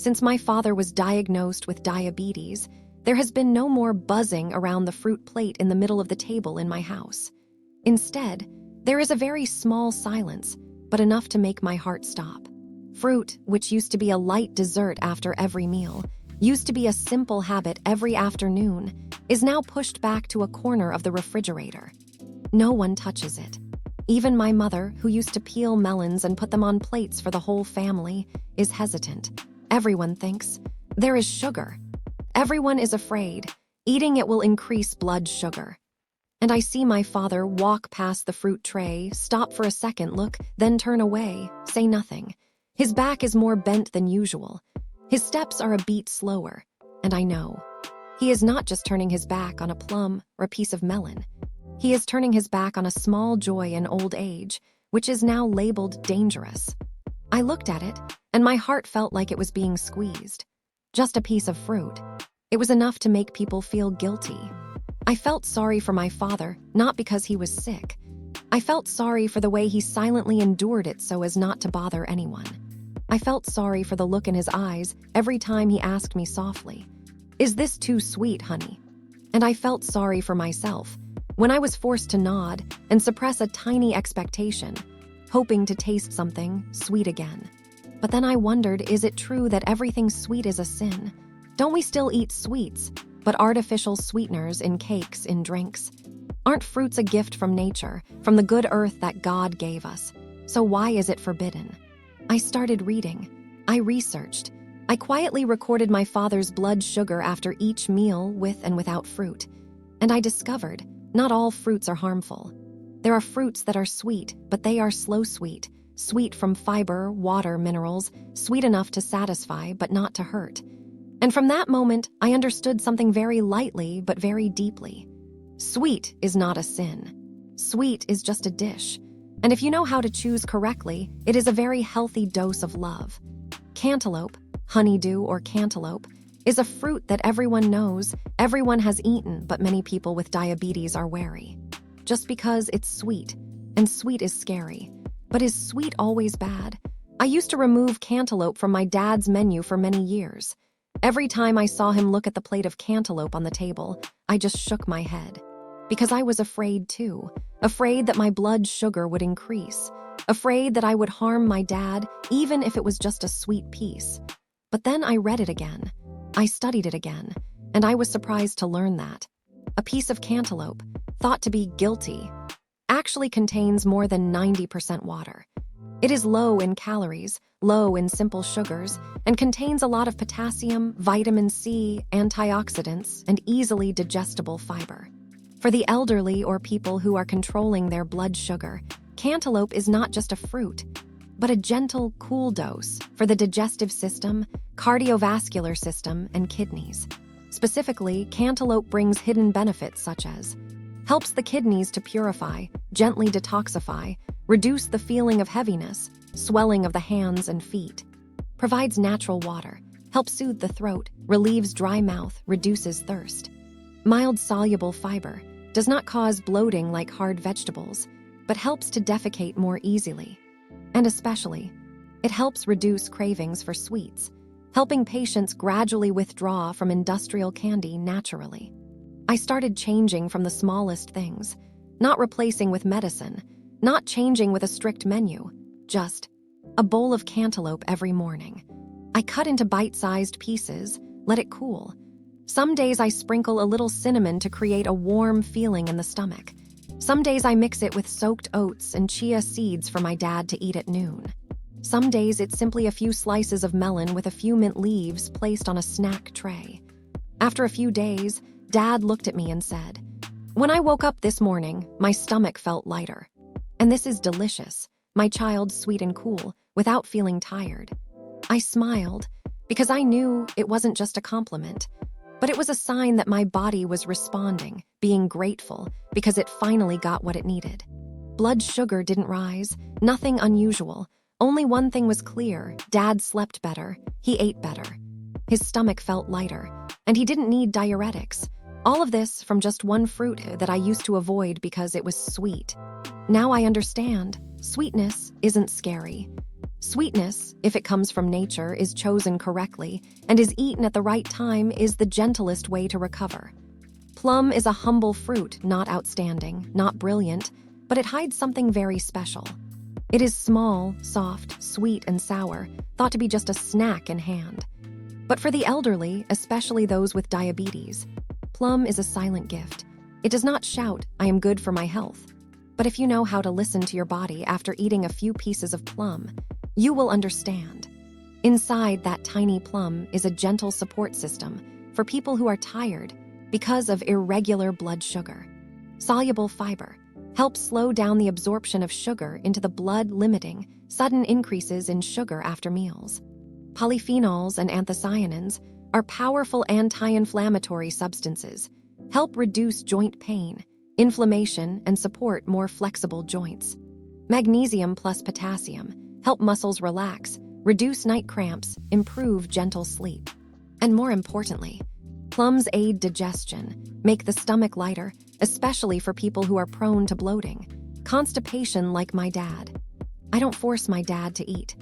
Since my father was diagnosed with diabetes, there has been no more buzzing around the fruit plate in the middle of the table in my house. Instead, there is a very small silence, but enough to make my heart stop. Fruit, which used to be a light dessert after every meal, used to be a simple habit every afternoon, is now pushed back to a corner of the refrigerator. No one touches it. Even my mother, who used to peel melons and put them on plates for the whole family, is hesitant. Everyone thinks, there is sugar. Everyone is afraid. Eating it will increase blood sugar. And I see my father walk past the fruit tray, stop for a second, look, then turn away, say nothing. His back is more bent than usual. His steps are a beat slower, and I know. He is not just turning his back on a plum or a piece of melon. He is turning his back on a small joy in old age, which is now labeled dangerous. I looked at it, and my heart felt like it was being squeezed. Just a piece of fruit. It was enough to make people feel guilty. I felt sorry for my father, not because he was sick. I felt sorry for the way he silently endured it so as not to bother anyone. I felt sorry for the look in his eyes every time he asked me softly, "Is this too sweet, honey?" And I felt sorry for myself when I was forced to nod and suppress a tiny expectation, hoping to taste something sweet again. But then I wondered, is it true that everything sweet is a sin? Don't we still eat sweets, but artificial sweeteners in cakes, in drinks? Aren't fruits a gift from nature, from the good earth that God gave us? So why is it forbidden? I started reading. I researched. I quietly recorded my father's blood sugar after each meal with and without fruit. And I discovered, not all fruits are harmful. There are fruits that are sweet, but they are slow sweet. Sweet from fiber, water, minerals, sweet enough to satisfy but not to hurt. And from that moment, I understood something very lightly but very deeply. Sweet is not a sin. Sweet is just a dish. And if you know how to choose correctly, it is a very healthy dose of love. Cantaloupe, honeydew or cantaloupe, is a fruit that everyone knows, everyone has eaten, but many people with diabetes are wary. Just because it's sweet, and sweet is scary. But is sweet always bad? I used to remove cantaloupe from my dad's menu for many years. Every time I saw him look at the plate of cantaloupe on the table, I just shook my head. Because I was afraid too. Afraid that my blood sugar would increase. Afraid that I would harm my dad, even if it was just a sweet piece. But then I read it again. I studied it again, and I was surprised to learn that a piece of cantaloupe, thought to be guilty, actually contains more than 90% water. It is low in calories, low in simple sugars, and contains a lot of potassium, vitamin C, antioxidants, and easily digestible fiber. For the elderly or people who are controlling their blood sugar, cantaloupe is not just a fruit, but a gentle, cool dose for the digestive system, cardiovascular system, and kidneys. Specifically, cantaloupe brings hidden benefits such as helps the kidneys to purify, gently detoxify, reduce the feeling of heaviness, swelling of the hands and feet, provides natural water, helps soothe the throat, relieves dry mouth, reduces thirst. Mild soluble fiber, does not cause bloating like hard vegetables, but helps to defecate more easily. And especially, it helps reduce cravings for sweets, helping patients gradually withdraw from industrial candy naturally. I started changing from the smallest things, not replacing with medicine, not changing with a strict menu, just a bowl of cantaloupe every morning. I cut into bite-sized pieces, let it cool. Some days I sprinkle a little cinnamon to create a warm feeling in the stomach. Some days I mix it with soaked oats and chia seeds for my dad to eat at noon. Some days it's simply a few slices of melon with a few mint leaves placed on a snack tray. After a few days, Dad looked at me and said, "When I woke up this morning, my stomach felt lighter. And this is delicious, my child sweet and cool, without feeling tired." I smiled, because I knew it wasn't just a compliment, but it was a sign that my body was responding, being grateful, because it finally got what it needed. Blood sugar didn't rise, nothing unusual. Only one thing was clear: Dad slept better, he ate better. His stomach felt lighter, and he didn't need diuretics. All of this from just one fruit that I used to avoid because it was sweet. Now I understand, sweetness isn't scary. Sweetness, if it comes from nature, is chosen correctly and is eaten at the right time is the gentlest way to recover. Plum is a humble fruit, not outstanding, not brilliant, but it hides something very special. It is small, soft, sweet, and sour, thought to be just a snack in hand. But for the elderly, especially those with diabetes, plum is a silent gift. It does not shout, "I am good for my health." But if you know how to listen to your body after eating a few pieces of plum, you will understand. Inside that tiny plum is a gentle support system for people who are tired because of irregular blood sugar. Soluble fiber helps slow down the absorption of sugar into the blood, limiting sudden increases in sugar after meals. Polyphenols and anthocyanins are powerful anti-inflammatory substances, help reduce joint pain, inflammation, and support more flexible joints. Magnesium plus potassium help muscles relax, reduce night cramps, improve gentle sleep. And more importantly, plums aid digestion, make the stomach lighter, especially for people who are prone to bloating, constipation like my dad. I don't force my dad to eat.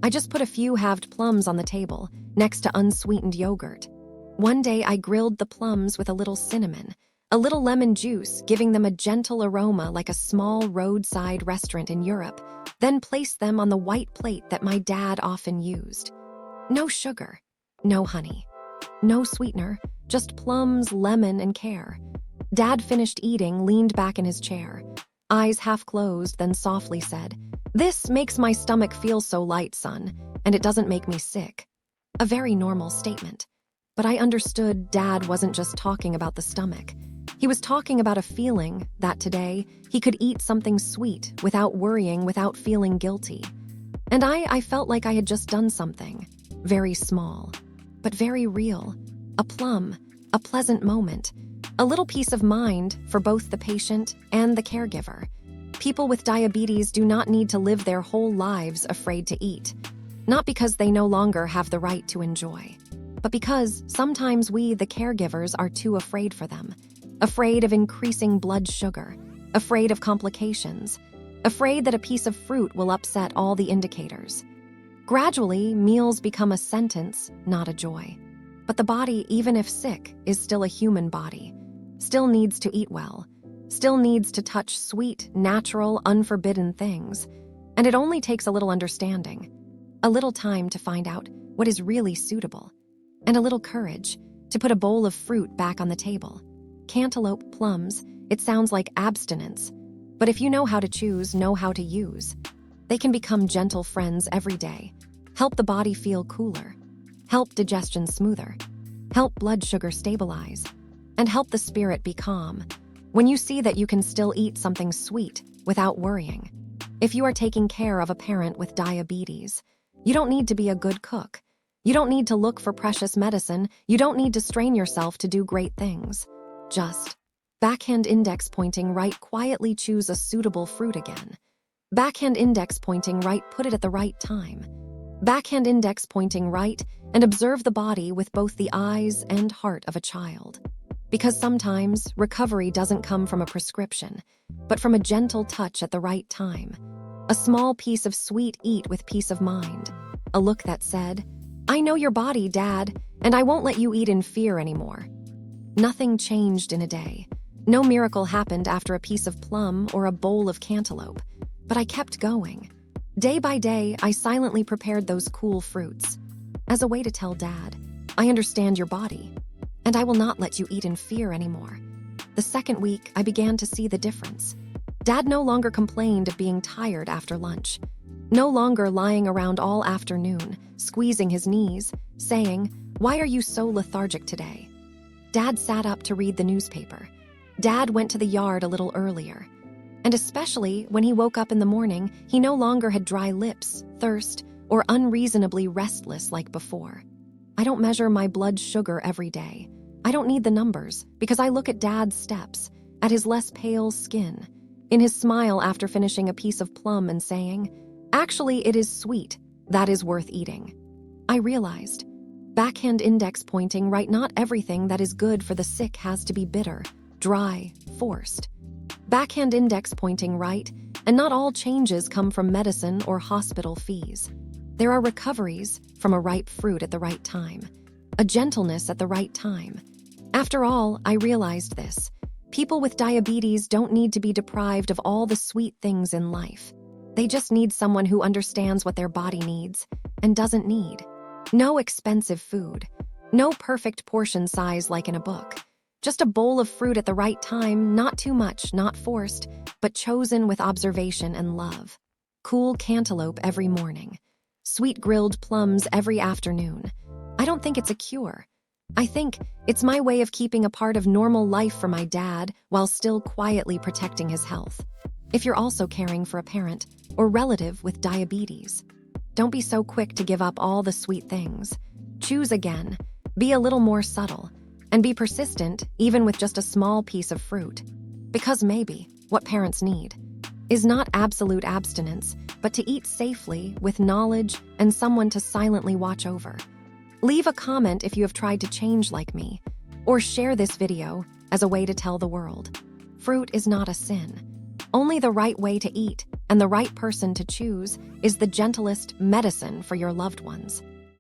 I just put a few halved plums on the table, next to unsweetened yogurt. One day I grilled the plums with a little cinnamon, a little lemon juice, giving them a gentle aroma like a small roadside restaurant in Europe, then placed them on the white plate that my dad often used. No sugar, no honey, no sweetener, just plums, lemon, and care. Dad finished eating, leaned back in his chair, eyes half closed, then softly said, "This makes my stomach feel so light, son, and it doesn't make me sick." A very normal statement. But I understood Dad wasn't just talking about the stomach. He was talking about a feeling that today he could eat something sweet without worrying, without feeling guilty. And I felt like I had just done something very small, but very real. A plum, a pleasant moment, a little peace of mind for both the patient and the caregiver. People with diabetes do not need to live their whole lives afraid to eat, not because they no longer have the right to enjoy, but because sometimes we, the caregivers, are too afraid for them, afraid of increasing blood sugar, afraid of complications, afraid that a piece of fruit will upset all the indicators. Gradually, meals become a sentence, not a joy. But the body, even if sick, is still a human body, still needs to eat well, still needs to touch sweet, natural, unforbidden things. And it only takes a little understanding, a little time to find out what is really suitable, and a little courage to put a bowl of fruit back on the table. Cantaloupe, plums, it sounds like abstinence, but if you know how to choose, know how to use, they can become gentle friends every day, help the body feel cooler, help digestion smoother, help blood sugar stabilize, and help the spirit be calm. When you see that you can still eat something sweet without worrying. If you are taking care of a parent with diabetes, you don't need to be a good cook. You don't need to look for precious medicine. You don't need to strain yourself to do great things. Just backhand index pointing right, quietly choose a suitable fruit again. Backhand index pointing right, put it at the right time. Backhand index pointing right, and observe the body with both the eyes and heart of a child. Because sometimes recovery doesn't come from a prescription, but from a gentle touch at the right time. A small piece of sweet eat with peace of mind. A look that said, "I know your body, Dad, and I won't let you eat in fear anymore." Nothing changed in a day. No miracle happened after a piece of plum or a bowl of cantaloupe, but I kept going. Day by day, I silently prepared those cool fruits as a way to tell Dad, "I understand your body, and I will not let you eat in fear anymore." The second week, I began to see the difference. Dad no longer complained of being tired after lunch, no longer lying around all afternoon, squeezing his knees, saying, "Why are you so lethargic today?" Dad sat up to read the newspaper. Dad went to the yard a little earlier. And especially when he woke up in the morning, he no longer had dry lips, thirst, or unreasonably restless like before. I don't measure my blood sugar every day. I don't need the numbers, because I look at Dad's steps, at his less pale skin, in his smile after finishing a piece of plum and saying, "Actually, it is sweet. That is worth eating." I realized, backhand index pointing right, not everything that is good for the sick has to be bitter, dry, forced. Backhand index pointing right, and not all changes come from medicine or hospital fees. There are recoveries from a ripe fruit at the right time, a gentleness at the right time. After all, I realized this. People with diabetes don't need to be deprived of all the sweet things in life. They just need someone who understands what their body needs and doesn't need. No expensive food. No perfect portion size like in a book. Just a bowl of fruit at the right time, not too much, not forced, but chosen with observation and love. Cool cantaloupe every morning. Sweet grilled plums every afternoon. I don't think it's a cure. I think it's my way of keeping a part of normal life for my dad while still quietly protecting his health. If you're also caring for a parent or relative with diabetes, don't be so quick to give up all the sweet things. Choose again, be a little more subtle, and be persistent even with just a small piece of fruit. Because maybe what parents need is not absolute abstinence, but to eat safely with knowledge and someone to silently watch over. Leave a comment if you have tried to change like me, or share this video as a way to tell the world. Fruit is not a sin. Only the right way to eat and the right person to choose is the gentlest medicine for your loved ones.